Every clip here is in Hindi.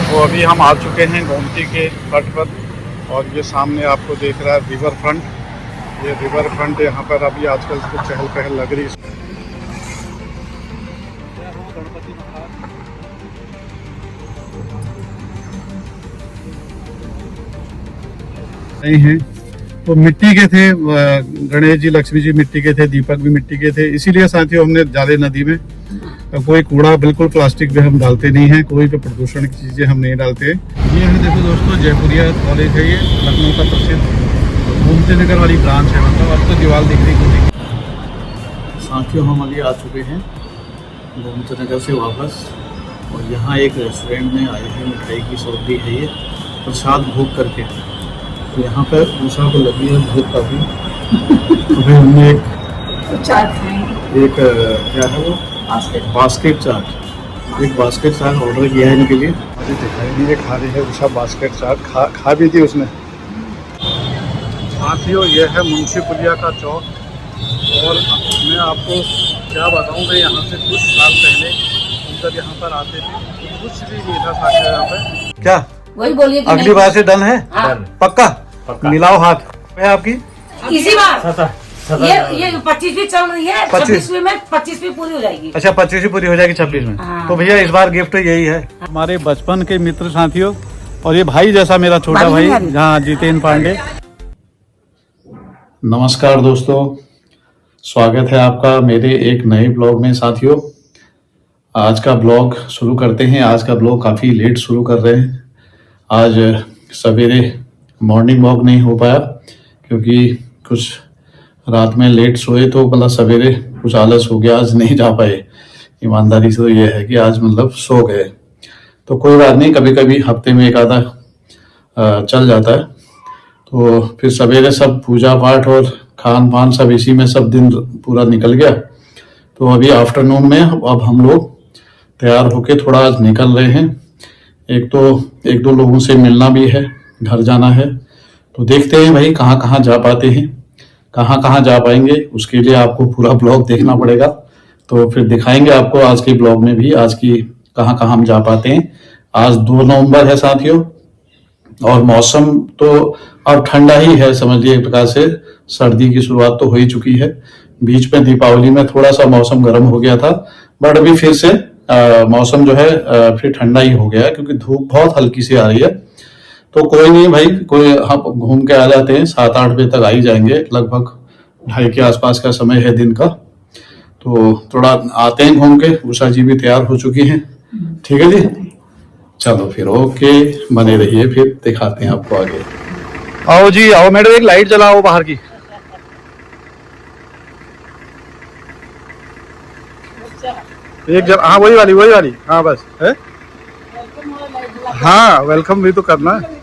तो अभी हम आ चुके हैं गोमती के तट पर और ये सामने आपको दिख रहा है रिवर फ्रंट। ये रिवर फ्रंट यहाँ पर अभी आजकल कुछ चहल पहल लग रही नहीं है। तो मिट्टी के थे, गणेश जी लक्ष्मी जी मिट्टी के थे, दीपक भी मिट्टी के थे, इसीलिए साथियों हमने डाले नदी में। तो कोई कूड़ा बिल्कुल प्लास्टिक भी हम डालते नहीं हैं, कोई भी प्रदूषण की चीज़ें हम नहीं डालते। ये है देखो दोस्तों, जयपुरिया कॉलेज है, ये लखनऊ का प्रसिद्ध गोमती नगर वाली ब्रांच है। मतलब अब तो दीवार दिख रही कुछ। साथियों हम अभी आ चुके हैं गोमती नगर से वापस और यहाँ एक रेस्टोरेंट में आए हैं। मिठाई की शॉप भी है ये, प्रसाद भोग करके। तो यहाँ पर उषा को लगी है भूख काफ़ी। तो फिर हमने एक क्या है वो बास्केट चाट, एक बास्केट चाट ऑर्डर किया है इनके लिए। अभी दिखाई नहीं है, खा रही है उषा बास्केट चाट। खा भी थी उसने। साथियों ये है मुंशी पुलिया का चौक और मैं आपको क्या बताऊँ, मैं यहाँ से कुछ साल पहले हम जब यहाँ पर आते थे तो कुछ भी नहीं था साथियों यहाँ पर। क्या वही बोलिए अगली बार से डन है? हाँ। पक्का? मिलाओ हाथ है आपकी इसी बार। ये 25वीं चल रही है, 26वीं में 25वीं पूरी हो जाएगी। अच्छा 25वीं पूरी हो जाएगी 26 में। हाँ। तो भैया इस बार गिफ्ट यही है हमारे बचपन के मित्र साथियों और ये भाई जैसा मेरा छोटा भाई, हाँ जितेंद्र पांडे। नमस्कार दोस्तों, स्वागत है आपका मेरे एक नए ब्लॉग में। साथियों आज का ब्लॉग शुरू करते हैं। आज का ब्लॉग काफ़ी लेट शुरू कर रहे हैं। आज सवेरे मॉर्निंग वॉक नहीं हो पाया क्योंकि कुछ रात में लेट सोए, तो मतलब सवेरे कुछ आलस हो गया, आज नहीं जा पाए। ईमानदारी से तो ये है कि आज मतलब सो गए। तो कोई बात नहीं, कभी कभी हफ्ते में एक आधा चल जाता है। तो फिर सवेरे सब पूजा पाठ और खान पान सब इसी में सब दिन पूरा निकल गया। तो अभी आफ्टरनून में अब हम लोग तैयार होके थोड़ा आज निकल रहे हैं। एक दो लोगों से मिलना भी है, घर जाना है। तो देखते हैं भाई कहाँ कहाँ जा पाते हैं, कहाँ कहाँ जा पाएंगे। उसके लिए आपको पूरा ब्लॉग देखना पड़ेगा। तो फिर दिखाएंगे आपको आज के ब्लॉग में भी आज की कहाँ कहाँ हम जा पाते हैं। आज 2 नवंबर है साथियों और मौसम तो अब ठंडा ही है, समझिए एक प्रकार से सर्दी की शुरुआत तो हो ही चुकी है। बीच में दीपावली में थोड़ा सा मौसम गर्म हो गया था, बट अभी फिर से मौसम जो है फिर ठंडा ही हो गया है क्योंकि धूप बहुत हल्की सी आ रही है। तो कोई नहीं भाई, कोई हम घूम के आ जाते हैं। 7-8 बजे तक आ ही जाएंगे, लगभग 2:30 के आसपास का समय है दिन का। तो थोड़ा आते हैं घूम के। उषा जी भी तैयार हो चुकी हैं। ठीक है जी, चलो फिर ओके, बने रहिए, फिर दिखाते हैं आपको आगे। आओ जी आओ, मैडम एक लाइट जलाओ बाहर की। एक जल, हाँ वही वाली, हाँ बस है। हाँ वेलकम भी तो करना है।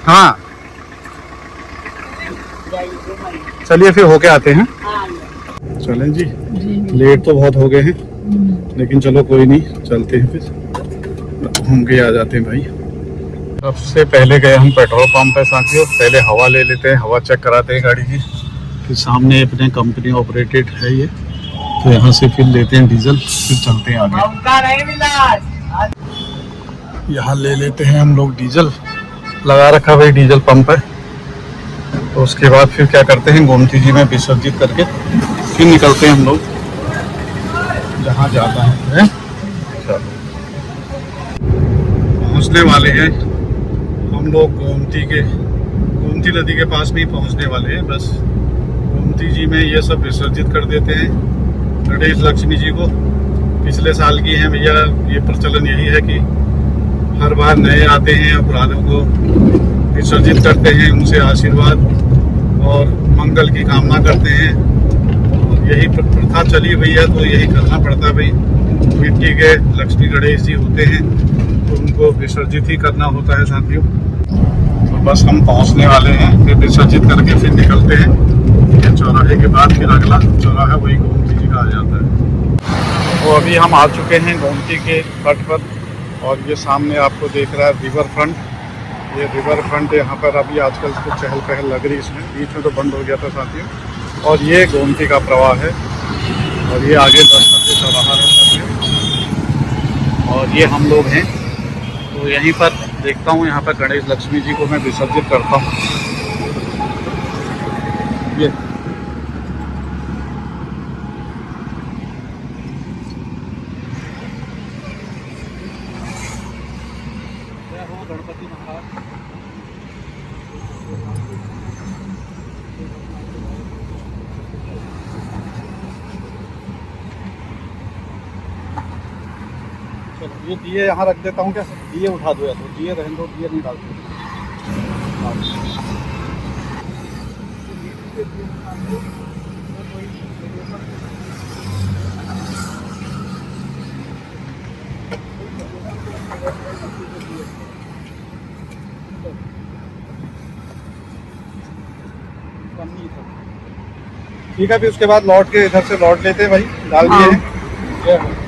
हाँ चलिए फिर होके आते हैं। चलें जी, लेट तो बहुत हो गए हैं लेकिन चलो कोई नहीं, चलते हैं फिर घूम के आ जाते हैं भाई। सबसे पहले गए हम पेट्रोल पंप पे साथियों, पहले हवा ले लेते हैं, हवा चेक कराते हैं गाड़ी की। फिर सामने अपने कंपनी ऑपरेटेड है ये, तो यहाँ से फिर लेते हैं डीजल, फिर चलते हैं आगे। यहाँ ले लेते हैं हम लोग डीजल, लगा रखा भाई डीजल पंप है। तो उसके बाद फिर क्या करते हैं, गोमती जी में विसर्जित करके फिर निकलते हैं हम लोग जहाँ जाना है। चलो पहुँचने वाले हैं हम लोग गोमती नदी के पास में ही पहुँचने वाले हैं। बस गोमती जी में ये सब विसर्जित कर देते हैं गणेश लक्ष्मी जी को। पिछले साल की हैं भैया, ये प्रचलन यही है कि हर बार नए आते हैं और पुरानों को विसर्जित करते हैं, उनसे आशीर्वाद और मंगल की कामना करते हैं। और यही प्रथा चली हुई है, तो यही करना पड़ता है भाई। मिट्टी के लक्ष्मी गणेश जी होते हैं तो उनको विसर्जित ही करना होता है साथियों। तो बस हम पहुंचने वाले हैं, फिर विसर्जित करके फिर निकलते हैं। ये चौराहे के बाद फिर अगला चौराहा वही गोमती जी का आ जाता है। तो अभी हम आ चुके हैं गोमती के तट पर और ये सामने आपको दिख रहा है रिवर फ्रंट। ये रिवर फ्रंट यहाँ पर अभी आजकल कुछ चहल पहल लग रही है, इसमें बीच में तो बंद हो गया था साथियों। और ये गोमती का प्रवाह है, और ये आगे 10 नब्बे चौराहा है साथियों, और ये हम लोग हैं। तो यहीं पर देखता हूँ, यहाँ पर गणेश लक्ष्मी जी को मैं विसर्जित करता हूँ। ये गणपति महाराज। चलो ये दिए यहाँ रख देता हूँ क्या? दिए उठा दो, या तो दिए रहने दो, दिए नहीं डालते। ठीक है, फिर उसके बाद लौट के इधर से लौट लेते हैं भाई, डाल दिए हैं।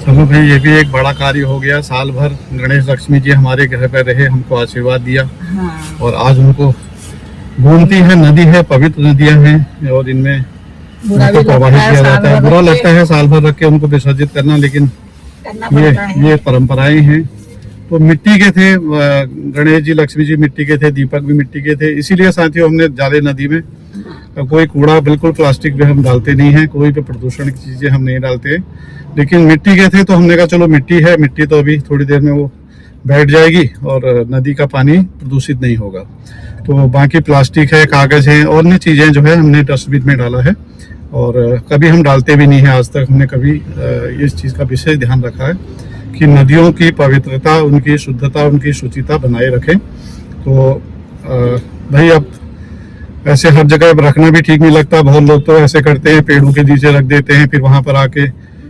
चलो भाई, ये भी एक बड़ा कार्य हो गया। साल भर गणेश लक्ष्मी जी हमारे घर पर रहे, हमको आशीर्वाद दिया। और आज उनको गोमती है, नदी है, पवित्र नदियां हैं, और इनमें उनको प्रवाहित किया जाता है। बुरा लगता है साल भर रख के उनको विसर्जित करना, लेकिन ये परंपराएं हैं। तो मिट्टी के थे गणेश जी, लक्ष्मी जी मिट्टी के थे, दीपक भी मिट्टी के थे। इसीलिए साथियों हमने डाले नदी में। कोई कूड़ा, बिल्कुल प्लास्टिक भी हम डालते नहीं है, कोई भी प्रदूषण की चीजें हम नहीं डालते। लेकिन मिट्टी के थे तो हमने कहा चलो मिट्टी है, मिट्टी तो अभी थोड़ी देर में वो बैठ जाएगी और नदी का पानी प्रदूषित नहीं होगा। तो बाकी प्लास्टिक है, कागज है, और अन्य चीजें जो है हमने डस्टबिन में डाला है। और कभी हम डालते भी नहीं है, आज तक हमने कभी इस चीज का विशेष ध्यान रखा है कि नदियों की पवित्रता, उनकी शुद्धता, उनकी शुचिता बनाए रखें। तो भाई अब ऐसे हर जगह रखना भी ठीक नहीं लगता। बहुत लोग तो ऐसे करते हैं, पेड़ों के नीचे रख देते हैं, फिर वहां पर आके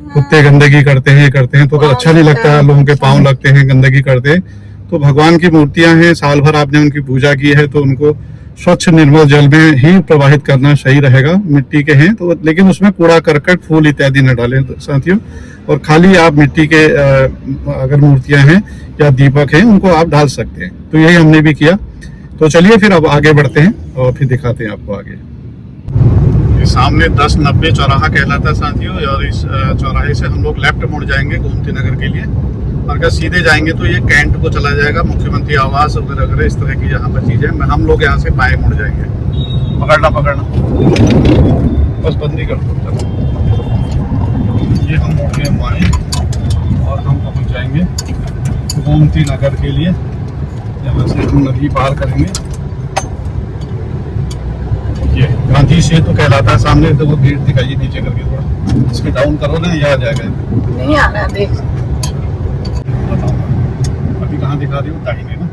कुत्ते गंदगी करते हैं, तो अगर अच्छा नहीं लगता है, लोगों के पाँव लगते हैं, गंदगी करते हैं। तो भगवान की मूर्तियां हैं, साल भर आपने उनकी पूजा की है, तो उनको स्वच्छ निर्मल जल में ही प्रवाहित करना सही रहेगा। मिट्टी के हैं तो, लेकिन उसमें कूड़ा करकट, फूल इत्यादि न डालें साथियों। और खाली आप मिट्टी के अगर मूर्तियां हैं या दीपक हैं, उनको आप डाल सकते हैं। तो यही हमने भी किया। तो चलिए फिर अब आगे बढ़ते हैं और फिर दिखाते हैं आपको आगे। ये सामने 1090 चौराहा कहलाता है साथियों, और इस चौराहे से हम लोग लेफ्ट मुड़ जाएंगे गोमती नगर के लिए। और अगर सीधे जाएंगे तो ये कैंट को चला जाएगा, मुख्यमंत्री आवास वगैरह इस तरह की यहाँ पर चीजें। हम लोग यहाँ से बाएं मुड़ जाएंगे। पकड़ना बस, बंदी कर दो। ये हम मुड़ गए बाएं और हम पहुँच जाएंगे गोमती नगर के लिए। यहाँ से हम नदी पार करेंगे। ये गांधी सेतु कहलाता है सामने। तो वो गेट दिखाइए नीचे करके, थोड़ा इसके डाउन करो ना, ये आ जाएगा। नहीं आ रहा, देख बताओ अभी कहाँ दिखा रही हूँ? दाहिने ना।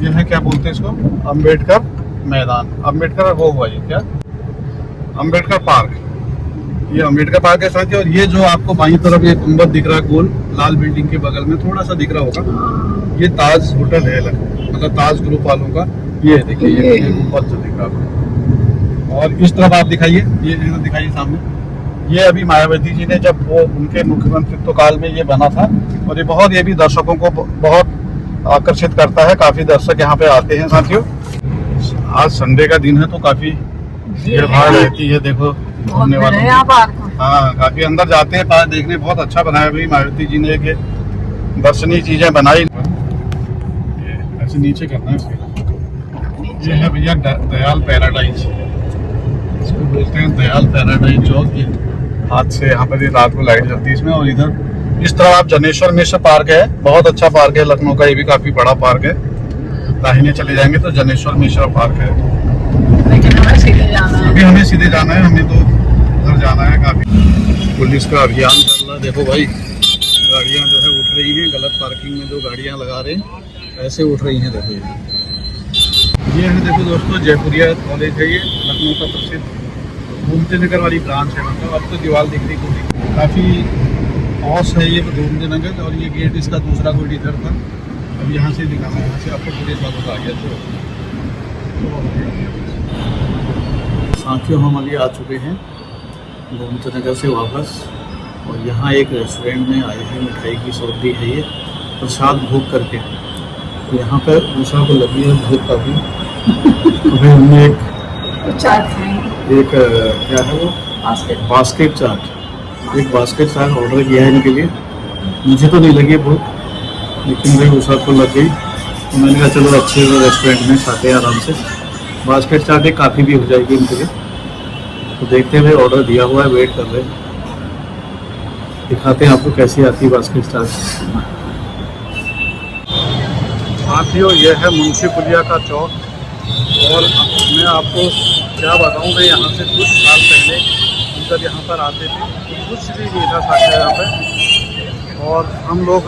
ये है क्या बोलते हैं इसको? अंबेडकर मैदान। अंबेडकर वो हुआ ये क्या? अंबेडकर पार्क। ये अंबेडकर पार्क है साथियों। और ये जो आपको बाईं तरफ ये गुंबद दिख रहा है गोल, लाल बिल्डिंग के बगल में थोड़ा सा दिख रहा होगा, ये ताज होटल है, मतलब ताज ग्रुप वालों का। ये देखिए ये गुंबद जो दिख रहा है। और इस तरफ आप दिखाइए, ये दिखाइए सामने। ये अभी मायावती जी ने जब वो उनके मुख्यमंत्रित्व काल में ये बना था। और ये भी दर्शकों को बहुत आकर्षित करता है। काफी दर्शक यहाँ पे आते हैं साथियों। आज संडे का दिन है तो काफी भीड़ भाड़ रहती है। देखो घूमने वाले, हाँ काफी अंदर जाते हैं। पार्क देखने बहुत अच्छा बनाया भाई मायावती जी ने, कि दर्शनीय चीजें बनाई। ऐसे नीचे करना है इसके। ये है भैया दयाल पैराडाइज, इसको बोलते हैं दयाल पैराडाइज चौक। हाथ से यहाँ पर रात को लाइट जलती है इसमें। और इधर इस तरह आप जनेश्वर मिश्र पार्क है, बहुत अच्छा पार्क है लखनऊ का। ये भी काफी बड़ा पार्क है। दाहिने चले जाएंगे तो जनेश्वर मिश्र पार्क है। लेकिन हमें सीधे जाना है। अभी हमें सीधे जाना है, हमें तो उधर जाना है। काफी पुलिस का अभियान चल रहा है। देखो भाई, गाड़ियाँ जो है उठ रही हैं, गलत पार्किंग में जो गाड़ियाँ लगा रहे हैं ऐसे उठ रही हैं। देखो ये है, देखो दोस्तों, जयपुरिया कॉलेज है ये, लखनऊ का प्रसिद्ध। गोमती नगर वाली ब्रांच है। मतलब अब तो दीवार दिख रही पूरी, काफी पॉश है ये गोमती नगर। और ये गेट इसका दूसरा कोई इधर था। अब यहाँ से दिखाना, यहाँ से आपको पुलिस वालों का आ गया। साथियों हम अभी आ चुके हैं गोमती नगर से वापस। और यहाँ एक रेस्टोरेंट में आए हैं, मिठाई की शॉप भी है ये, प्रसाद भोग करके। तो यहाँ पर उषा को लगी है भूख काफ़ी। तो भाई हमने एक कुछ चाट खाएंगे। एक क्या है वो, बास्केट चाट। एक बास्केट चाट ऑर्डर किया है इनके लिए। मुझे तो नहीं लगी बहुत, लेकिन भाई उषा को लग गई, तो मैंने कहा चलो अच्छे रेस्टोरेंट में खाते हैं आराम से। बास्केट चाट एक काफ़ी भी हो जाएगी इनके लिए। तो देखते हुए ऑर्डर दिया हुआ है, वेट कर रहे हैं, दिखाते हैं आपको कैसी आती है बास्केट चाट। साथियों, ये है मुंशी पुलिया का चौक, और मैं आपको क्या बताऊं, मैं यहाँ से कुछ साल पहले जब यहाँ पर आते थे तो कुछ भी नहीं था साथियों यहाँ पर, और हम लोग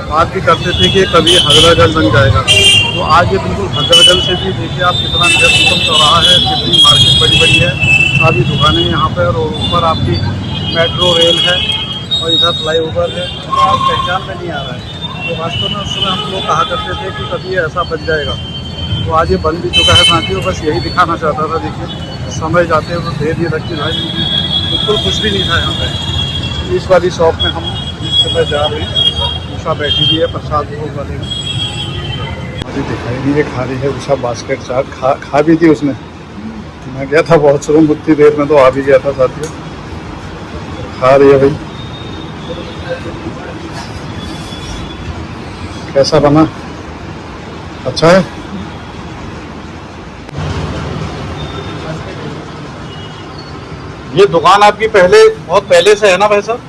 बात भी करते थे कि कभी हजरतगंज बन जाएगा। तो आज ये बिल्कुल हजरतगंज से भी देखिए आप कितना निकटतम चौराहा है, कितनी मार्केट बड़ी बड़ी है, सारी दुकानें यहाँ पर, और ऊपर आपकी मेट्रो रेल है, और इधर फ्लाईओवर है। तो आप पहचान में नहीं आ रहा है। तो वास्तव में उस समय हम लोग कहा करते थे कि कभी ये ऐसा बन जाएगा, तो आज ये बन भी चुका है साथियों। बस यही दिखाना चाहता था। देखिए समय जाते हुए देर ये लगती भाई, बिल्कुल कुछ भी नहीं था यहाँ पे। इस वाली शॉप में हम इस समय जा रहे हैं। उषा बैठी हुई है प्रसाद भोग वाले में, अभी दिखाई नहीं है, खा रही है उषा बास्केट चाट। खा भी थी उसने, मैं गया था बहुत शुरू, उतनी देर में तो आ भी गया था साथियों। खा रही है भाई, कैसा बना, अच्छा है। ये दुकान आपकी पहले, बहुत पहले से है ना भाई साहब?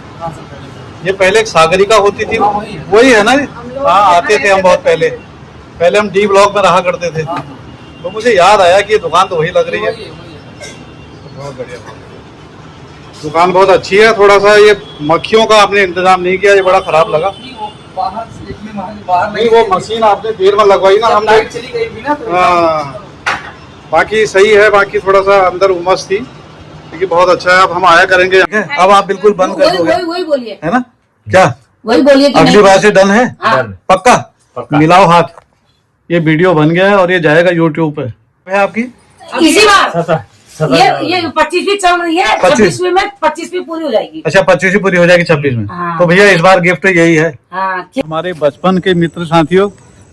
ये पहले एक सागरिका होती थी, वही है ना? हाँ, आते थे हम बहुत पहले। पहले हम डी ब्लॉक में रहा करते थे, तो मुझे याद आया कि ये दुकान तो वही लग रही है। बहुत बढ़िया, दुकान बहुत अच्छी है। थोड़ा सा ये मक्खियों का आपने इंतजाम नहीं किया, ये बड़ा खराब लगा। नहीं, वो मशीन आपने देर में लगवाई ना, हमने चली गई थी ना। हाँ, बाकी सही है, बाकी थोड़ा सा अंदर उमस थी, लेकिन बहुत अच्छा है। अब हम आया करेंगे। अब आप बिल्कुल बंद कर दोगे, वही बोलिए, है ना? क्या वही बोलिए कि अगली बार से डन है? हाँ। पक्का मिलाओ हाथ। ये वीडियो बन गया है और ये जाएगा यूट्यूब पे। है आपकी इसी बार ये 25वीं चल रही है, 26वीं में 25वीं पूरी हो जाएगी। अच्छा, 25वीं पूरी हो जाएगी 26 में। हाँ। तो भैया इस बार गिफ्ट यही है। हाँ, हमारे बचपन के मित्र साथियों,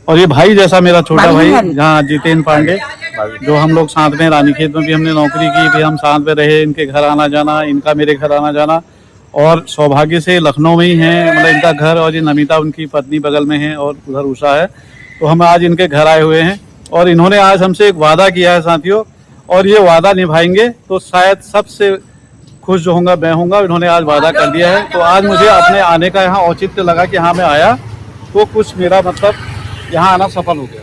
और ये भाई जैसा मेरा छोटा भाई, जहाँ जितेंद्र पांडे, जो हम लोग साथ में रानीखेत में भी हमने नौकरी की, भी हम साथ में रहे। इनके घर आना जाना, इनका मेरे घर आना जाना, और सौभाग्य से लखनऊ में ही है मतलब इनका घर, और ये नमिता उनकी पत्नी बगल में है, और उधर उषा है। तो हम आज इनके घर आए हुए हैं, और इन्होंने आज हमसे एक वादा किया है साथियों, और ये वादा निभाएंगे तो शायद सबसे खुश जो होगा मैं होऊंगा। इन्होंने आज वादा कर दिया है, तो आज मुझे अपने आने का यहाँ औचित्य लगा कि हाँ मैं आया, तो कुछ मेरा मतलब यहाँ आना सफल हो गया।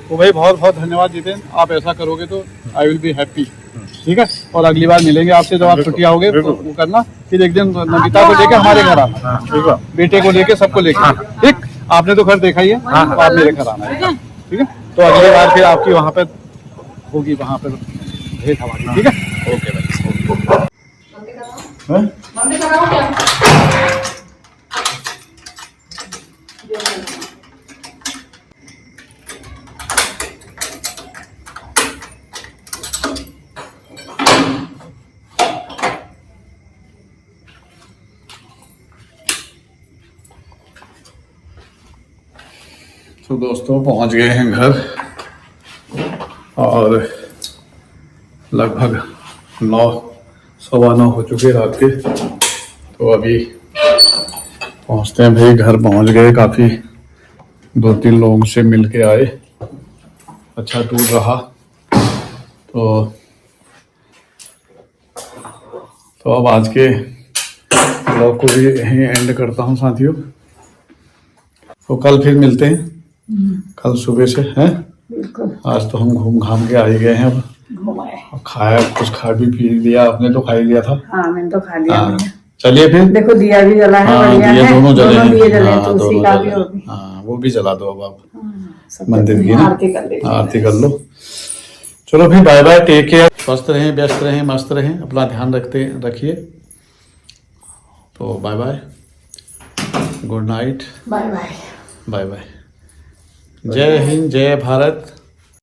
तो भाई बहुत बहुत धन्यवाद जितेंद्र, आप ऐसा करोगे तो आई विल बी हैप्पी। ठीक है, और अगली बार मिलेंगे आपसे जब आप छुट्टियाँ होगे, तो वो करना। फिर एक दिन नमिता को लेके हमारे घर आना, ठीक है? बेटे को लेके, सबको लेके, ठीक? आपने तो घर देखा ही है, तो आप मेरे घर आना है, ठीक है? तो अगली बार फिर आपकी वहाँ पे होगी, वहाँ पे भेंट हमारी, ठीक है? ओके भाई। तो दोस्तों पहुंच गए हैं घर, और लगभग 9:15 हो चुके रात के। तो अभी पहुंचते हैं भाई, घर पहुंच गए। काफ़ी 2-3 लोगों से मिल के आए, अच्छा टूर रहा। तो अब आज के ब्लॉग को भी यहीं एंड करता हूं साथियों। तो कल फिर मिलते हैं, कल सुबह से हैं। आज तो हम घूम घाम के आ ही गए हैं। अब खाया, कुछ खा भी पी लिया। आपने तो खा ही लिया था। हाँ, मैंने तो खा लिया। हाँ, चलिए फिर। देखो दिया भी जला है, हाँ, बढ़िया दिया है। दोनों जले हैं। दिए जले हैं, हाँ, तुलसी दोनों का जले भी हैं। हो भी। हाँ, वो भी जला दो अब आप सब मंदिर की ना, आरती कर लीजिए। आरती कर लो। चलो फिर बाय बाय, टेक केयर। स्वस्थ रहें, व्यस्त रहें, मस्त रहें, अपना ध्यान रखिए। तो bye bye, good night, bye bye. Bye bye. जय हिंद, जय भारत।